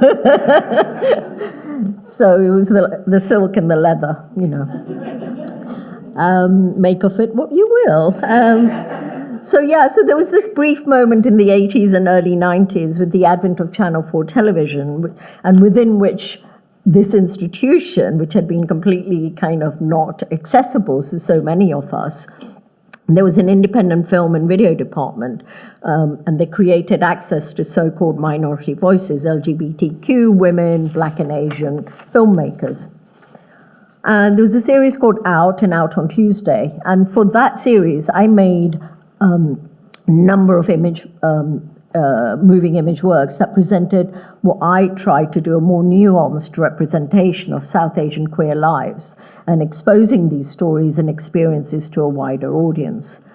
S4: So it was the silk and the leather, make of it what you will. So there was this brief moment in the 80s and early 90s with the advent of Channel 4 television, and within which this institution, which had been completely kind of not accessible to so many of us, there was an independent film and video department, and they created access to so-called minority voices, LGBTQ, women, Black and Asian filmmakers. And there was a series called Out and Out on Tuesday, and for that series, I made a number of moving image works that presented what I tried to do, a more nuanced representation of South Asian queer lives and exposing these stories and experiences to a wider audience.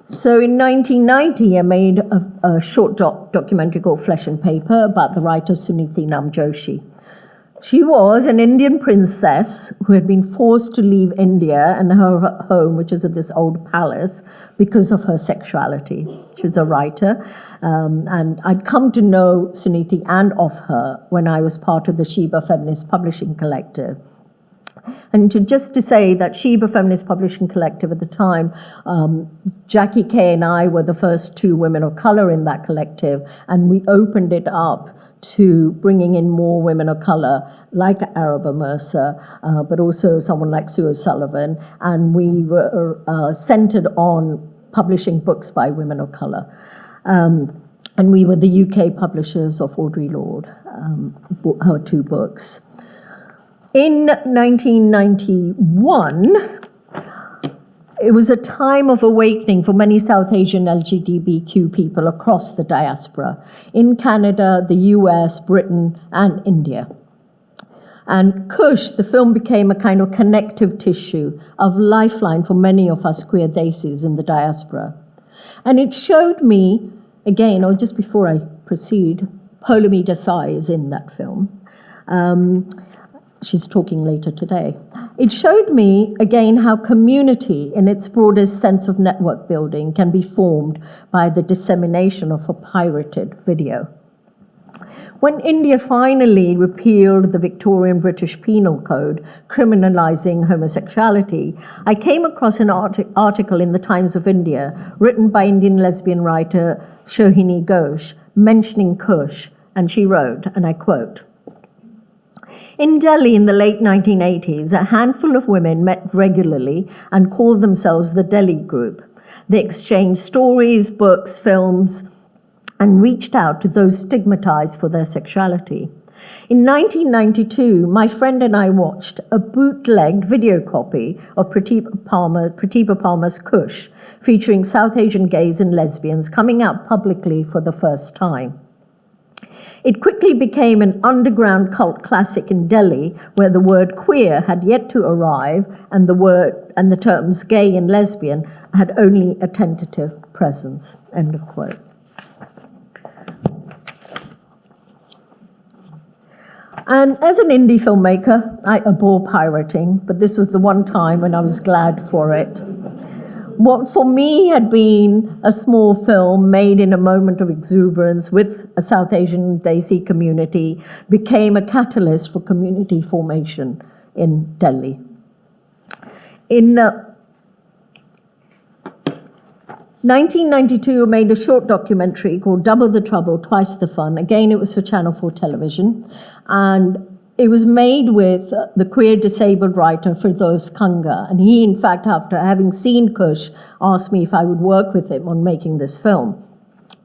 S4: So in 1990, I made a short documentary called Flesh and Paper about the writer Suniti Nam Joshi. She was an Indian princess who had been forced to leave India and her home, which was at this old palace, because of her sexuality. She was a writer, and I'd come to know Suniti and of her when I was part of the Sheba Feminist Publishing Collective. And just to say that Sheba Feminist Publishing Collective at the time, Jackie Kay and I were the first two women of color in that collective, and we opened it up to bringing in more women of color, like Araba Mercer, but also someone like Sue O'Sullivan, and we were centered on publishing books by women of color. And we were the UK publishers of Audre Lorde, her two books. In 1991, it was a time of awakening for many South Asian LGBTQ people across the diaspora, in Canada, the US, Britain, and India. And Kush, the film, became a kind of connective tissue of lifeline for many of us queer daisies in the diaspora. And it showed me, again, or just before I proceed, Polumi Desai is in that film. She's talking later today. It showed me, again, how community, in its broadest sense of network building, can be formed by the dissemination of a pirated video. When India finally repealed the Victorian British Penal Code criminalizing homosexuality, I came across an article in the Times of India written by Indian lesbian writer Shohini Ghosh mentioning Kush, and she wrote, and I quote, "In Delhi in the late 1980s, a handful of women met regularly and called themselves the Delhi Group. They exchanged stories, books, films, and reached out to those stigmatized for their sexuality. In 1992, my friend and I watched a bootlegged video copy of Pratibha Palmer's Kush, featuring South Asian gays and lesbians coming out publicly for the first time. It quickly became an underground cult classic in Delhi, where the word queer had yet to arrive and the terms gay and lesbian had only a tentative presence." End of quote. And as an indie filmmaker, I abhor pirating, but this was the one time when I was glad for it. What for me had been a small film made in a moment of exuberance with a South Asian Desi community became a catalyst for community formation in Delhi. In 1992, I made a short documentary called Double the Trouble, Twice the Fun. Again, it was for Channel 4 television. And it was made with the queer disabled writer Firdaus Kanga. And he, in fact, after having seen Kush, asked me if I would work with him on making this film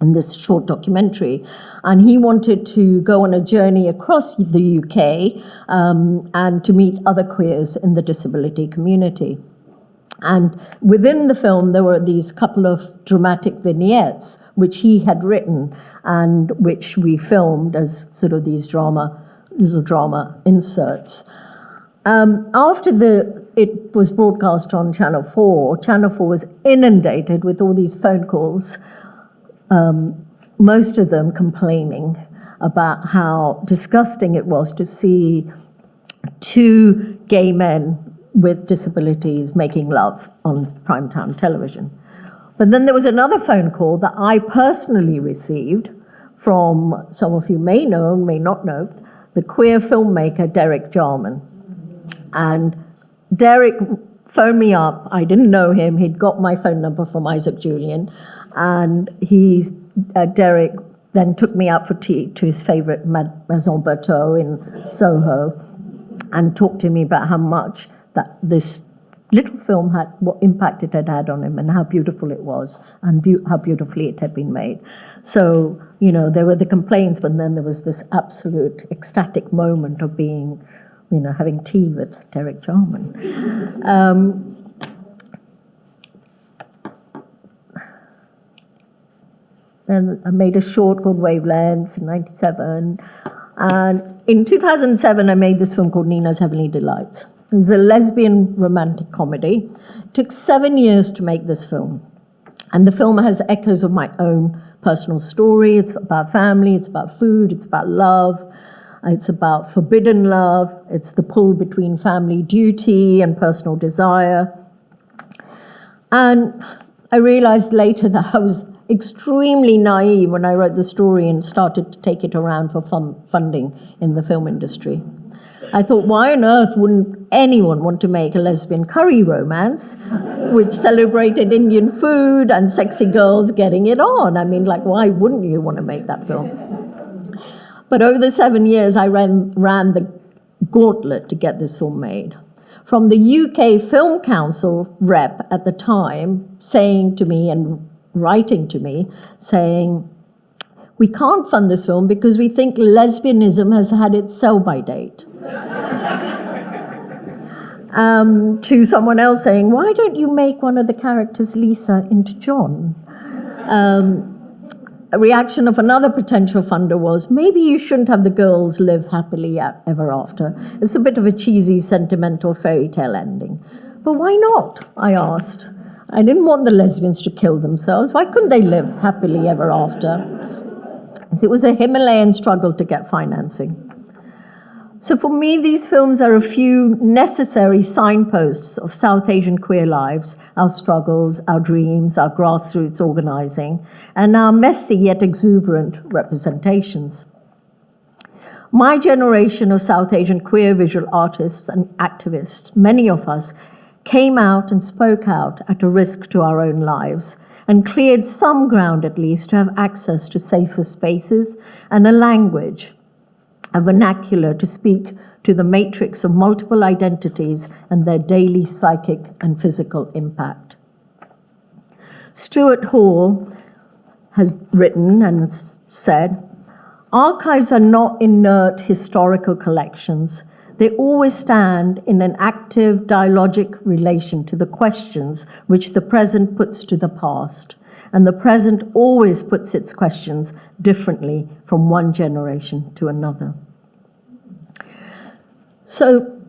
S4: and this short documentary. And he wanted to go on a journey across the UK and to meet other queers in the disability community. And within the film, there were these couple of dramatic vignettes, which he had written and which we filmed as sort of these little drama inserts. After it was broadcast on Channel 4 was inundated with all these phone calls, most of them complaining about how disgusting it was to see two gay men with disabilities making love on primetime television. But then there was another phone call that I personally received from, some of you may know, may not know, the queer filmmaker Derek Jarman. And Derek phoned me up. I didn't know him. He'd got my phone number from Isaac Julian. And Derek then took me out for tea to his favorite Maison Berthaud in Soho and talked to me about how much that this little film had, what impact it had had on him and how beautiful it was and how beautifully it had been made. So, you know, there were the complaints, but then there was this absolute ecstatic moment of being, you know, having tea with Derek Jarman. Then I made a short called Wavelengths in 1997. And in 2007, I made this film called Nina's Heavenly Delights. It was a lesbian romantic comedy. It took 7 years to make this film. And the film has echoes of my own personal story. It's about family, it's about food, it's about love. It's about forbidden love. It's the pull between family duty and personal desire. And I realized later that I was extremely naive when I wrote the story and started to take it around for funding in the film industry. I thought, why on earth wouldn't anyone want to make a lesbian curry romance which celebrated Indian food and sexy girls getting it on? I mean, like, why wouldn't you want to make that film? But over the 7 years, I ran the gauntlet to get this film made. From the UK Film Council rep at the time saying to me and writing to me, saying, we can't fund this film because we think lesbianism has had its sell-by date. To someone else saying, why don't you make one of the characters, Lisa, into John? A reaction of another potential funder was, maybe you shouldn't have the girls live happily ever after. It's a bit of a cheesy, sentimental fairy tale ending. But why not? I asked. I didn't want the lesbians to kill themselves. Why couldn't they live happily ever after? It was a Himalayan struggle to get financing. So for me, these films are a few necessary signposts of South Asian queer lives, our struggles, our dreams, our grassroots organizing, and our messy yet exuberant representations. My generation of South Asian queer visual artists and activists, many of us, came out and spoke out at a risk to our own lives, and cleared some ground at least to have access to safer spaces and a language, a vernacular to speak to the matrix of multiple identities and their daily psychic and physical impact. Stuart Hall has written and said, archives are not inert historical collections. They always stand in an active dialogic relation to the questions which the present puts to the past, and the present always puts its questions differently from one generation to another. So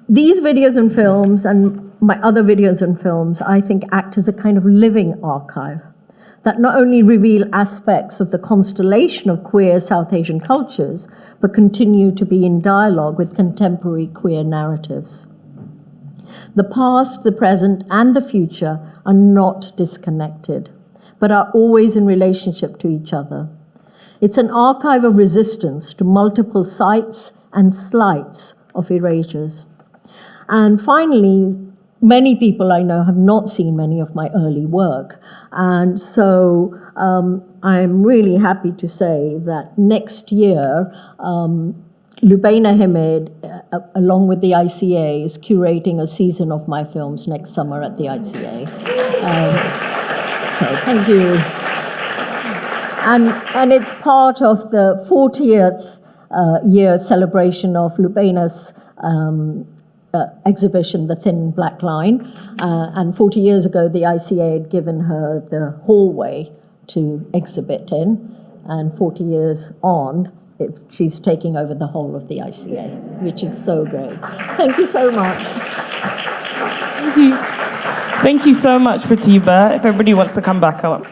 S4: these videos and films, and my other videos and films, I think act as a kind of living archive that not only reveal aspects of the constellation of queer South Asian cultures, but continue to be in dialogue with contemporary queer narratives. The past, the present, and the future are not disconnected, but are always in relationship to each other. It's an archive of resistance to multiple sites and slights of erasures. And finally, many people I know have not seen many of my early work. And so I'm really happy to say that next year, Lubaina Hamid, along with the ICA, is curating a season of my films next summer at the ICA. So thank you. And it's part of the 40th year celebration of Lubaina's exhibition, The Thin Black Line. And 40 years ago, the ICA had given her the hallway to exhibit in. And 40 years on, she's taking over the whole of the ICA, which is so great. Thank you so much.
S1: Thank you. Thank you so much, Pratibha. If everybody wants to come back up.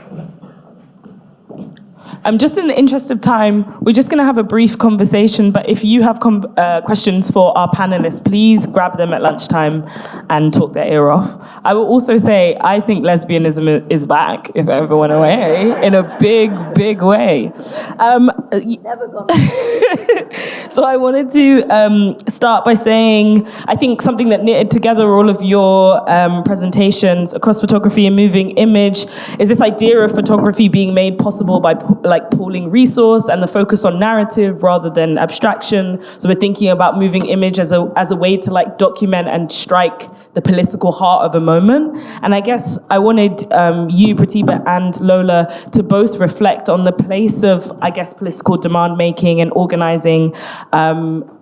S1: Just in the interest of time, we're just going to have a brief conversation, but if you have questions for our panelists, please grab them at lunchtime and talk their ear off. I will also say, I think lesbianism is back, if ever went away, in a big, big way.
S4: Never gone back.
S1: So I wanted to start by saying, I think something that knitted together all of your presentations across photography and moving image is this idea of photography being made possible by pooling resource and the focus on narrative rather than abstraction. So we're thinking about moving image as a way to document and strike the political heart of a moment. And I guess I wanted you, Pratibha, and Lola to both reflect on the place of, I guess, political demand making and organizing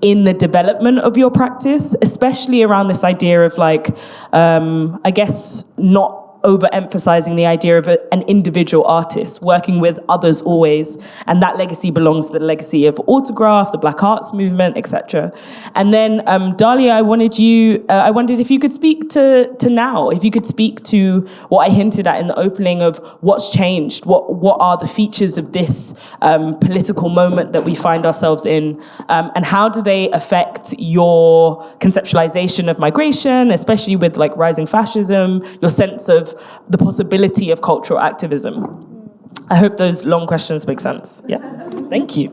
S1: in the development of your practice, especially around this idea of I guess not overemphasizing the idea of an individual artist working with others always, and that legacy belongs to the legacy of Autograph, the Black Arts Movement, etc. And then Dahlia, I wondered if you could speak to now, if you could speak to what I hinted at in the opening of what's changed, what are the features of this political moment that we find ourselves in, and how do they affect your conceptualization of migration, especially with like rising fascism, your sense of the possibility of cultural activism. I hope those long questions make sense. Yeah, thank you.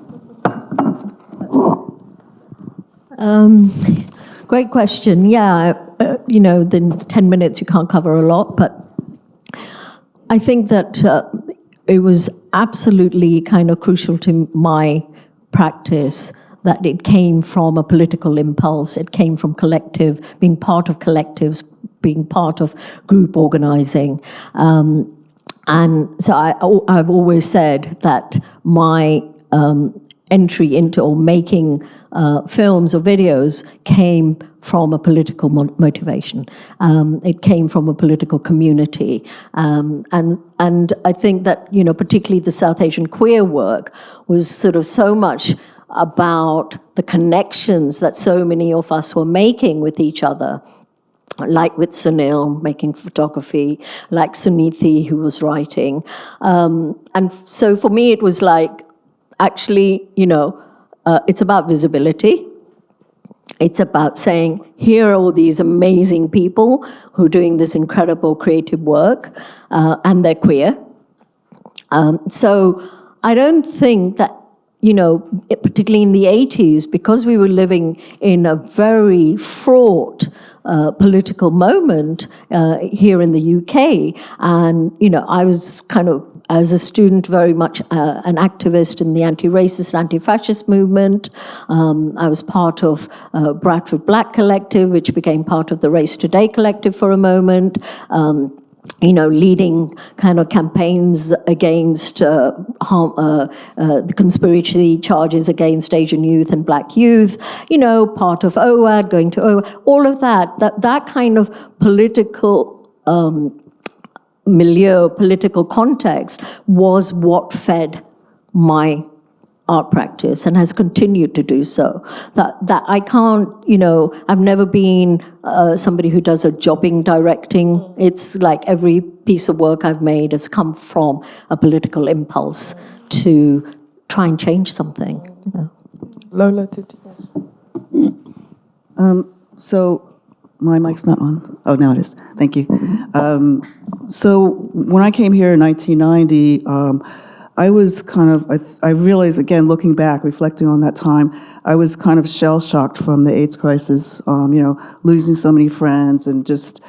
S4: Great question. Yeah, the 10 minutes you can't cover a lot, but I think that it was absolutely kind of crucial to my practice that it came from a political impulse. It came from collective, being part of collectives, being part of group organizing. And so I've always said that my entry into or making films or videos came from a political motivation. It came from a political community. And I think that, particularly the South Asian queer work was sort of so much about the connections that so many of us were making with each other, like with Sunil making photography, like Suniti who was writing. And so for me it was like, actually, it's about visibility. It's about saying, here are all these amazing people who are doing this incredible creative work, and they're queer. So I don't think that, particularly in the 80s, because we were living in a very fraught political moment here in the UK, and, I was kind of, as a student, very much an activist in the anti-racist, anti-fascist movement. I was part of Bradford Black Collective, which became part of the Race Today Collective for a moment. Leading kind of campaigns against the conspiracy charges against Asian youth and Black youth, part of OAD, going to OAD, all of that kind of political milieu, political context was what fed my art practice and has continued to do so. That I can't, I've never been somebody who does a jobbing directing. It's like every piece of work I've made has come from a political impulse to try and change something.
S1: Lola, did
S2: you? So my mic's not on. Oh, now it is. Thank you. So when I came here in 1990, I was kind of, I realized, again, looking back, reflecting on that time, I was kind of shell-shocked from the AIDS crisis, losing so many friends, and just,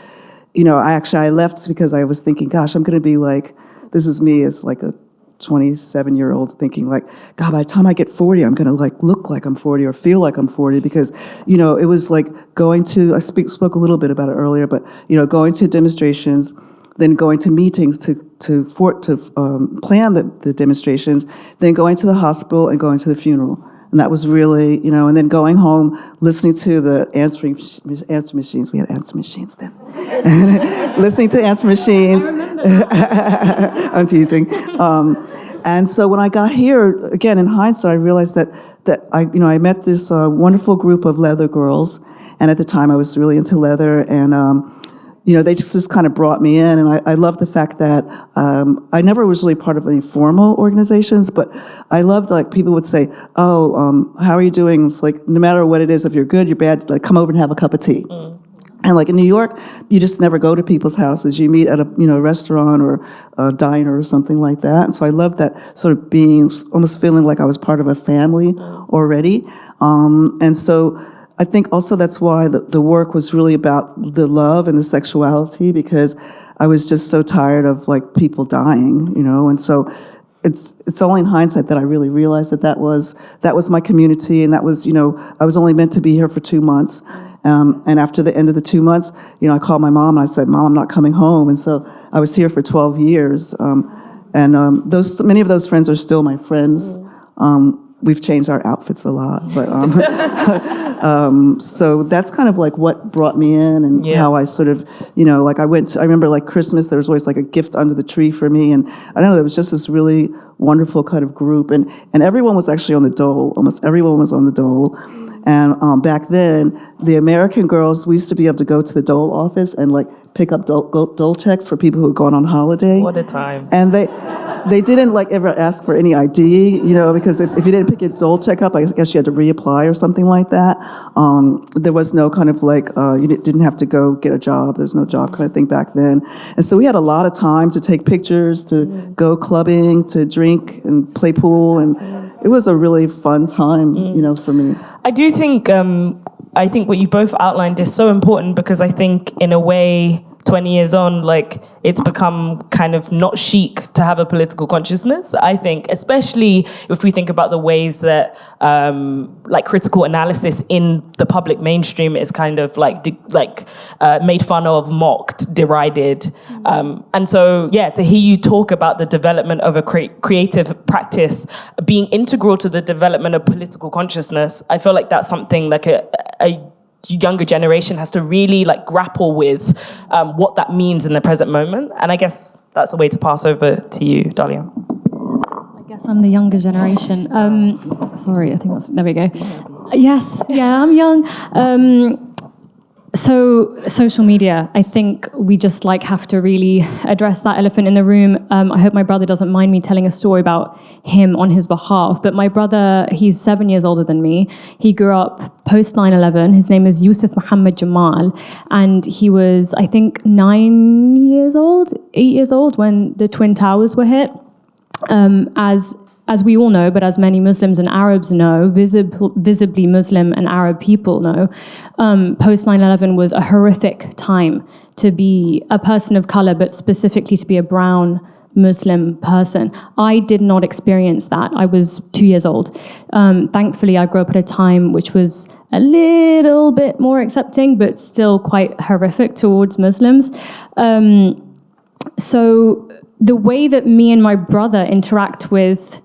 S2: I left because I was thinking, gosh, I'm going to be like, this is me as like a 27-year-old thinking like, God, by the time I get 40, I'm going to like look like I'm 40 or feel like I'm 40, because, it was like going to, I spoke a little bit about it earlier, but, going to demonstrations, then going to meetings to plan the demonstrations, then going to the hospital and going to the funeral. And that was really, and then going home, listening to the answer machines. We had answer machines then. Listening to answer machines. I'm teasing. And so when I got here, again, in hindsight, I realized that I met this wonderful group of leather girls. And at the time, I was really into leather, and they just kind of brought me in, and I love the fact that I never was really part of any formal organizations, but I loved, like, people would say, oh, how are you doing? It's like, no matter what it is, if you're good, you're bad, like, come over and have a cup of tea. And like in New York, you just never go to people's houses. You meet at a restaurant or a diner or something like that. And so I love that sort of being, almost feeling like I was part of a family already. And so I think also that's why the work was really about the love and the sexuality, because I was just so tired of like people dying, and so it's only in hindsight that I really realized that was my community, and that was, I was only meant to be here for 2 months. And after the end of the 2 months, I called my mom and I said, Mom, I'm not coming home. And so I was here for 12 years. And many of those friends are still my friends. we've changed our outfits a lot, but so that's kind of like what brought me in, and how I sort of, like I remember like Christmas, there was always like a gift under the tree for me, and I don't know, there was just this really wonderful kind of group, and everyone was actually on the dole, almost everyone was on the dole. And back then, the American girls, we used to be able to go to the dole office and like pick up dole checks for people who had gone on holiday.
S1: What a time.
S2: And they didn't like ever ask for any ID, because if you didn't pick your dole check up, I guess you had to reapply or something like that. There was no kind of like, you didn't have to go get a job. There's no job kind of thing back then. And so we had a lot of time to take pictures, to go clubbing, to drink and play pool. And it was a really fun time, for me.
S1: I do think, I think what you both outlined is so important, because I think in a way, 20 years on, like, it's become kind of not chic to have a political consciousness, I think, especially if we think about the ways that like critical analysis in the public mainstream is kind of made fun of, mocked, derided. And so, to hear you talk about the development of a creative practice being integral to the development of political consciousness, I feel like that's something like a younger generation has to really like grapple with what that means in the present moment. And I guess that's a way to pass over to you, Dahlia.
S3: I guess I'm the younger generation. Sorry, I think there we go. Yes, I'm young. So social media, I think we just have to really address that elephant in the room. I hope my brother doesn't mind me telling a story about him on his behalf. But my brother, he's 7 years older than me. He grew up post 9/11. His name is Yusuf Muhammad Jamal. And he was, I think, 8 years old when the Twin Towers were hit. As we all know, but as many Muslims and Arabs know, visibly Muslim and Arab people know, post 9/11 was a horrific time to be a person of color, but specifically to be a brown Muslim person. I did not experience that. I was 2 years old. Thankfully, I grew up at a time which was a little bit more accepting, but still quite horrific towards Muslims. So the way that me and my brother interact with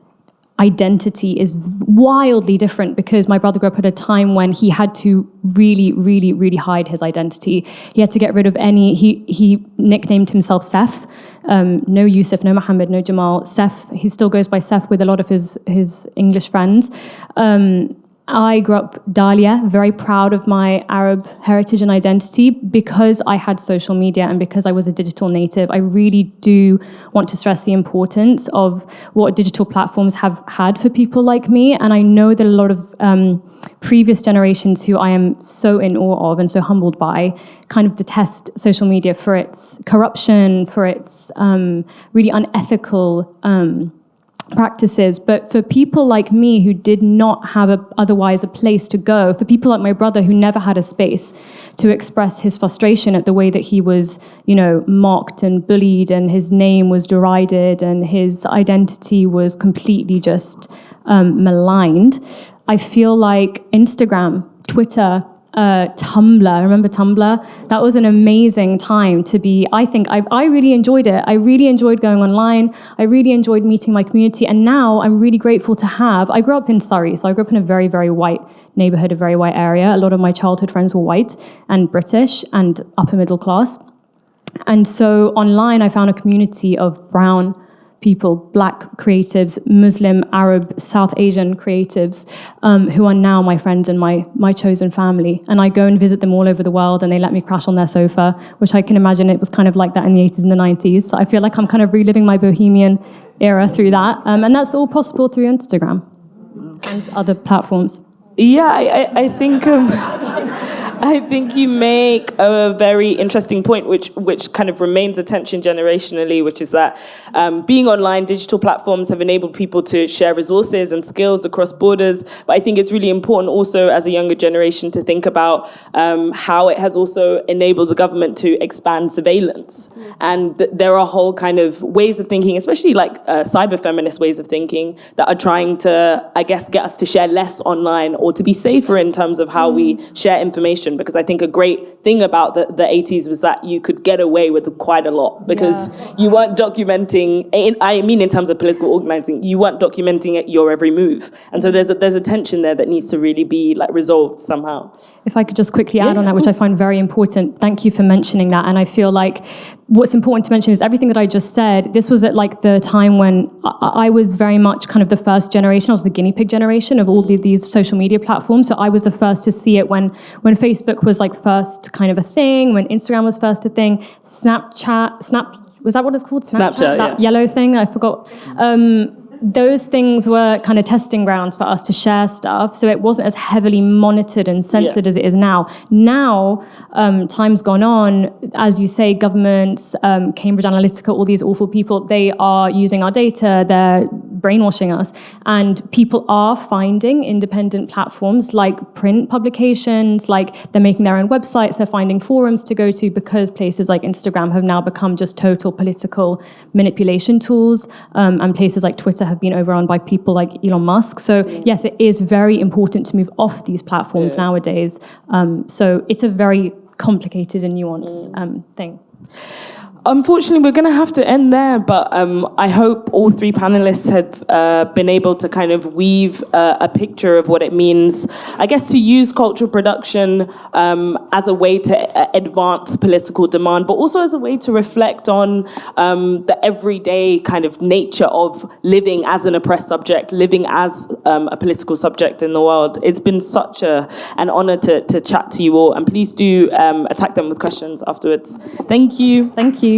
S3: identity is wildly different, because my brother grew up at a time when he had to really, really, really hide his identity. He had to get rid of he nicknamed himself Seth. No Yusuf, no Muhammad, no Jamal. Seth, he still goes by Seth with a lot of his English friends. I grew up Dahlia, very proud of my Arab heritage and identity, because I had social media and because I was a digital native. I really do want to stress the importance of what digital platforms have had for people like me. And I know that a lot of previous generations who I am so in awe of and so humbled by kind of detest social media for its corruption, for its really unethical practices. But for people like me who did not have otherwise a place to go, for people like my brother who never had a space to express his frustration at the way that he was, mocked and bullied, and his name was derided and his identity was completely just maligned, I feel like Instagram, Twitter, Tumblr, remember Tumblr? That was an amazing time to be. I really enjoyed it. I really enjoyed going online. I really enjoyed meeting my community. And now I'm really grateful to I grew up in Surrey, so I grew up in a very, very white neighborhood, a very white area. A lot of my childhood friends were white and British and upper middle class. And so online I found a community of brown people, Black creatives, Muslim, Arab, South Asian creatives, who are now my friends and my chosen family. And I go and visit them all over the world, and they let me crash on their sofa, which I can imagine it was kind of like that in the 80s and the 90s. So I feel like I'm kind of reliving my bohemian era through that. And that's all possible through Instagram and other platforms.
S1: Yeah, I think... I think you make a very interesting point, which kind of remains a tension generationally, which is that being online, digital platforms have enabled people to share resources and skills across borders. But I think it's really important also as a younger generation to think about how it has also enabled the government to expand surveillance. Yes. And there are whole kind of ways of thinking, especially like cyber feminist ways of thinking, that are trying to, I guess, get us to share less online or to be safer in terms of how we share information. generation, because I think a great thing about the 80s was that you could get away with quite a lot, because you weren't documenting, in terms of political organizing, you weren't documenting your every move. And so there's a tension there that needs to really be like resolved somehow.
S3: If I could just quickly add on that, which I find very important. Thank you for mentioning that. And I feel like what's important to mention is everything that I just said, this was at like the time when I was very much kind of the first generation. I was the guinea pig generation of all these social media platforms. So I was the first to see it when Facebook was like first kind of a thing, when Instagram was first a thing, was that what it's called?
S1: Snapchat,
S3: that yellow thing, I forgot. Those things were kind of testing grounds for us to share stuff. So it wasn't as heavily monitored and censored as it is now. Now, time's gone on. As you say, governments, Cambridge Analytica, all these awful people, they are using our data, they're brainwashing us. And people are finding independent platforms like print publications, like they're making their own websites, they're finding forums to go to, because places like Instagram have now become just total political manipulation tools, and places like Twitter have been overrun by people like Elon Musk. So yes, it is very important to move off these platforms nowadays. So it's a very complicated and nuanced thing.
S1: Unfortunately, we're going to have to end there, but I hope all three panelists have been able to kind of weave a picture of what it means, I guess, to use cultural production as a way to advance political demand, but also as a way to reflect on the everyday kind of nature of living as an oppressed subject, living as a political subject in the world. It's been such an honor to chat to you all, and please do attack them with questions afterwards. Thank you.
S3: Thank you.